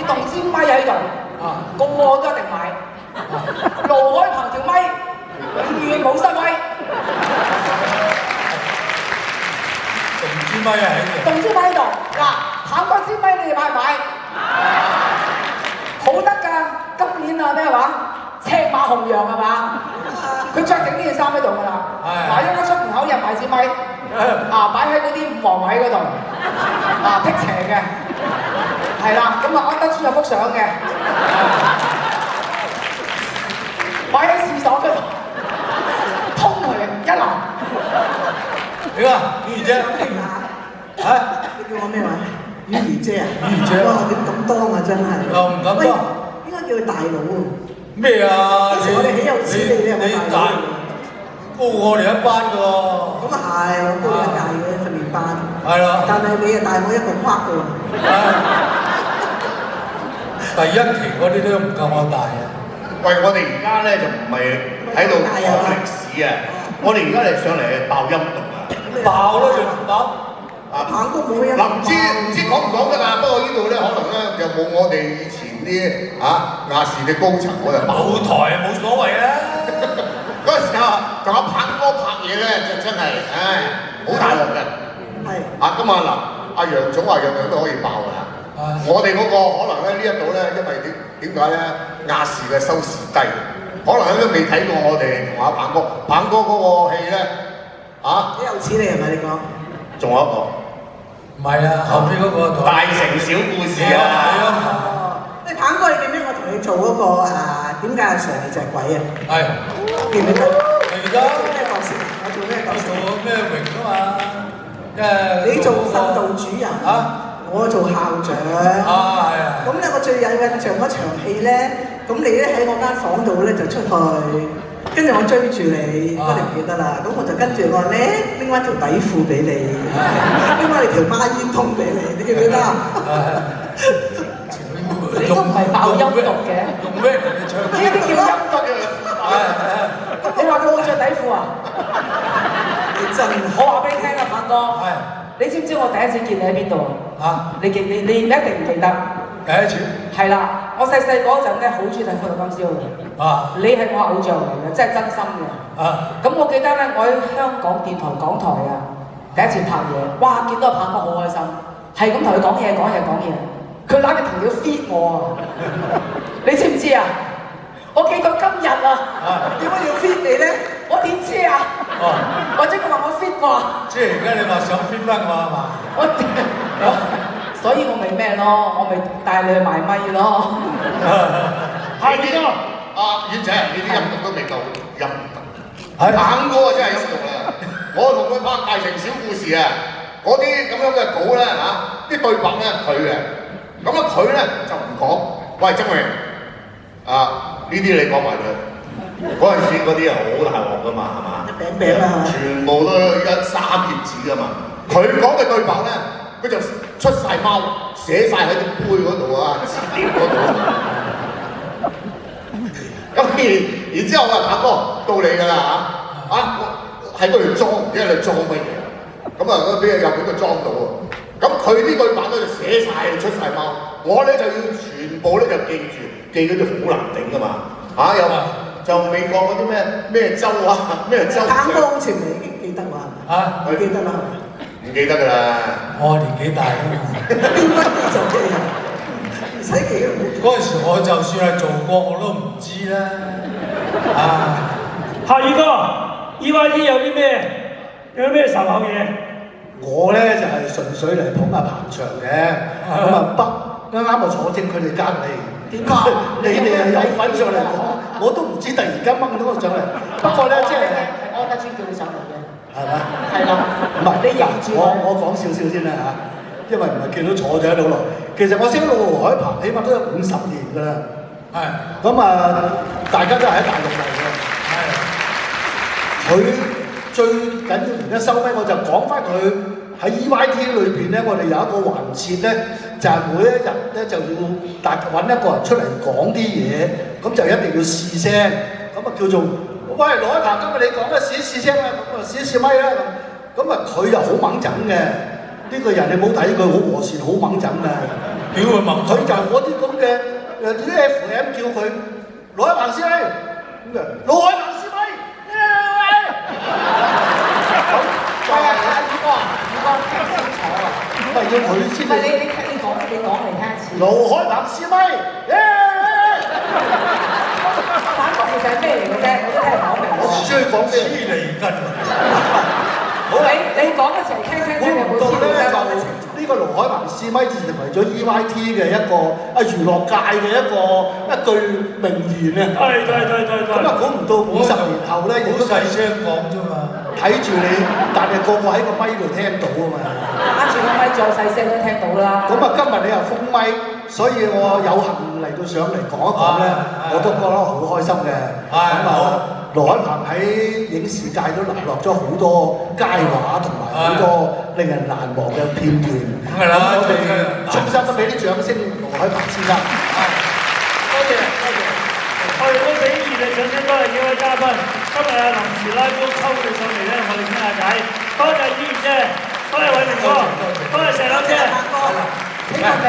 動支咪喺度，個個都一定買。盧海鵬條咪永遠冇失威。動支咪喺度。動支咪喺度，嗱，棒哥支咪你哋買唔買？好得㗎，今年啊咩話？赤馬紅羊係嘛？佢着整呢件衫喺度㗎啦。嗱，一出門口入埋支咪，擺喺嗰啲五黃位嗰度，辟邪嘅。係啦，咁安德村有幅相嘅，擺喺廁所嗰度，通佢一流。點啊，雨兒姐？你叫我咩話？雨兒姐啊？雨兒姐。哇，點咁多啊，真係。又唔敢當。應該叫佢大佬啊。咩啊？嗰時我哋豈有此理，你係咪大佬？高我哋一班㗎喎。咁啊係，我高你一屆嘅訓練班。係啦。但係你啊大我一個框㗎喎。第一期嗰啲都唔夠我大啊！喂，我哋而家咧就唔係喺度講歷史啊，我哋而家嚟上嚟爆音讀啊！爆咯，仲唔爆？棒哥冇音。嗱，唔知講唔講得啊？不過呢度咧可能咧就冇我哋以前啲亞視嘅高層我就舞台冇所謂啊！嗰陣時候同阿棒哥拍嘢咧就真係，好大鑊嘅。係。咁嗱，阿楊總話樣樣都可以爆㗎。我哋嗰個可能咧呢一度咧，因為點解咧亞視嘅收視低，可能咧都未睇過我哋同阿棒哥嗰個戲咧，豈有此理係咪你講？仲有一個，唔係啊，後邊嗰個大城小故事啊！喂，棒哥，你記唔記得我同你做嗰個點解阿 Sir 係隻鬼啊？係。記唔記得？記得。做咩角色？我做咩角色？做咩榮啊嘛？你做訓導主任。我做校長，咁咧我最有印象嗰場戲咧，咁你咧喺我間房度咧就出去，跟住我追住你，不過你唔記得啦，咁我就跟住我話咧拎翻條底褲俾你，拎翻你條孖煙通俾你，你記唔記得啊？你都唔係爆音讀嘅，用咩嚟唱？呢啲叫音讀。你話佢冇着底褲啊？你真係，我話俾你聽啊，棒哥。你知唔知我第一次見你喺邊度啊？你一定唔記得。第一次。係啦，我細嗰陣咧好中意睇《歡樂今宵》嘅。你係我偶像嚟嘅，真係真心嘅。咁我記得咧，我喺香港電台港台第一次拍嘢，哇！見到阿棒哥好開心，係咁同佢講嘢，佢攬住藤條 fit 我啊！你知唔知啊？我記到今日啊，點解要 fit 你咧？我點知啊？或者佢話我 fit 啩？即係而家你話想 fit 翻我係嘛？所以我咪咩咯，我咪帶你去賣咪咯。係呢個遠仔，呢啲音讀都未夠音讀。棒哥真係音讀啦！我同佢拍《大城小故事》嗰啲咁樣嘅稿咧啲對白咧佢嘅，咁佢咧就唔講。喂，曾榮呢啲你講埋佢。嗰陣時嗰啲好大鑊噶嘛，係嘛？一餅餅啊，全部都3頁紙噶嘛。佢講嘅對白咧，佢就出晒貓，寫晒喺啲杯嗰度字典嗰度。咁然之後棒哥到你㗎啦喺嗰度裝，唔知你裝乜嘢？咁俾佢裝到喎。咁佢啲對白咧就寫晒，出晒貓。我咧就要全部咧就記住，記嗰啲好難頂㗎嘛。就美國嗰啲咩州咩州？棒哥好似未記得喎，唔記得啦，唔記得㗎啦。我年紀大啊嘛。邊個就記啊？唔使記。嗰陣時我就算係做過我都唔知啦。夏宇哥 ，EYT 有啲咩仇口嘢？我咧就係純粹嚟捧下彭翔嘅，咁啱啱就坐正佢哋隔離。點解你哋係有份上嚟講，我都唔知突然間掹到我上嚟。不過咧，即係安德尊叫你上嚟嘅，係咪？係啦。唔係你認住我講少少先啦因為唔係見到坐咗喺度耐。其實我識盧海鵬，起碼都有50年㗎啦。咁大家都係喺大陸嚟嘅。佢最緊要而家收尾，我就講翻佢喺 EYT 裏邊咧，我哋有一個環節咧，就係每一日咧就要揾一個人出嚟講啲嘢，咁就一定要試聲，咁叫做喂盧海鵬，今日你講咧試聲啦，咁試咪啦咁佢又好猛整嘅，呢個人你冇睇佢好和善，好猛整嘅，屌佢猛，佢就係嗰啲咁嘅啲 FM 叫佢盧海鵬師妹，咁啊盧海鵬師妹，係啊，宇哥聽清楚啊！唔係要佢先。唔係你講嚟聽一次。盧海鵬師妹，反角其實係咩嚟嘅啫？我都聽唔講明。我唔知佢講咩。黐脷根。好，你講嘅時候聽有冇知道咧？呢個盧海鵬師妹就成為咗 EYT 嘅一個娛樂界嘅一句名言啊！對。咁啊，估唔到50年後咧，亦都細聲講啫嘛，睇住你，但係個喺個咪度聽到啊嘛。打住個咪再細聲都聽到啦。咁啊，今日你又封咪，所以我有幸嚟到上嚟講一講咧，我都覺得好開心嘅。咁啊，盧海鵬喺影視界都留落咗好多佳話同埋好多令人難忘嘅片段。係啦，我哋衷心都俾啲掌聲盧海鵬先生。多謝。我哋都俾熱烈掌聲，多謝幾位嘉賓。今日臨時拉高抽佢上嚟咧，我哋傾下偈。多謝朱姐，多謝偉明哥，多謝石榴姐。